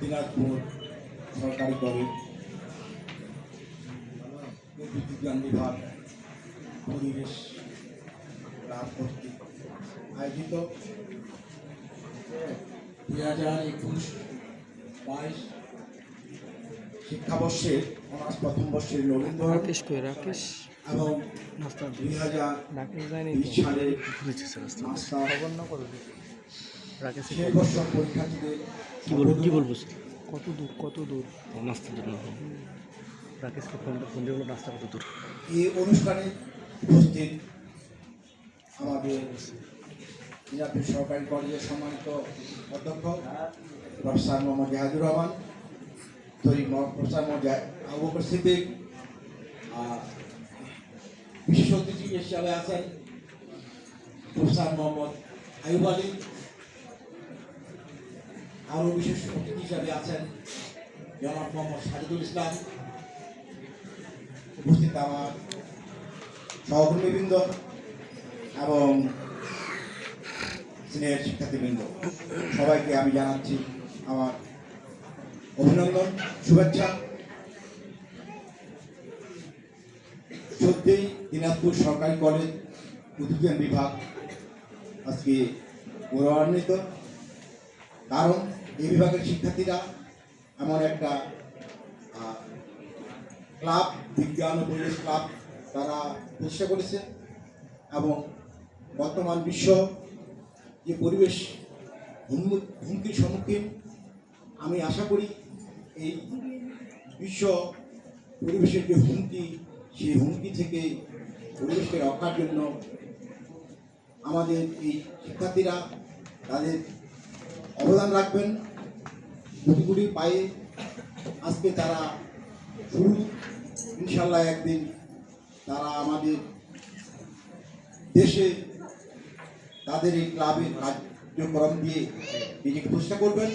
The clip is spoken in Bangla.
দিনাজপুর সরকারি কলেজ বিজ্ঞান বিভাগ পরিবেশ ক্লাব কর্তৃক আয়োজিত 2021-22 শিক্ষাবর্ষের অনার্স প্রথম বর্ষের রবীন্দ্র এবং 2020 সালে শেষ বর্ষ পরীক্ষার্থীদের কি বলবো কত দূর নাস্তার জন্য রাকেশকে ফোন দিয়ে নাস্তা কত দূর এই অনুষ্ঠানে উপস্থিত আমাদের দিনাজপুর সরকারি কলেজের সম্মানিত অধ্যক্ষ প্রফেসর মোহাম্মদ জাহাদুর রহমান, প্রফেসর মোহাম্মদ আবু বকর সিদ্দিক, বিশেষ অতিথি হিসাবে আছেন প্রফেসর মোহাম্মদ আইয়ুব আলী, আরও বিশেষ অতিথি হিসাবে আছেন জনাব মোহাম্মদ সাজিদুল ইসলাম, উপস্থিত আমার সহকর্মীবৃন্দ এবং সিনিয়র শিক্ষার্থীবৃন্দ, সবাইকে আমি জানাচ্ছি আমার অভিনন্দন, শুভেচ্ছা। সত্যিই দিনাজপুর সরকারি কলেজ উদ্ভিদবিজ্ঞান বিভাগ আজকে গৌরবান্বিত, কারণ এই বিভাগের শিক্ষার্থীরা এমন একটা ক্লাব, বিজ্ঞান ও পরিবেশ ক্লাব তারা প্রতিষ্ঠা করেছে এবং বর্তমান বিশ্ব যে পরিবেশ হুমকির সম্মুখীন, আমি আশা করি এই বিশ্ব পরিবেশের যে হুমকি, সেই হুমকি থেকে পরিবেশকে রক্ষার জন্য আমাদের এই শিক্ষার্থীরা তাদের অবদান রাখবেন। কোটি কোটি পায়ে আজকে তারা শুরু, ইনশাল্লাহ একদিন তারা আমাদের দেশে তাদের এই ক্লাবের কার্যক্রম দিয়ে নিজেকে প্রতিষ্ঠা করবেন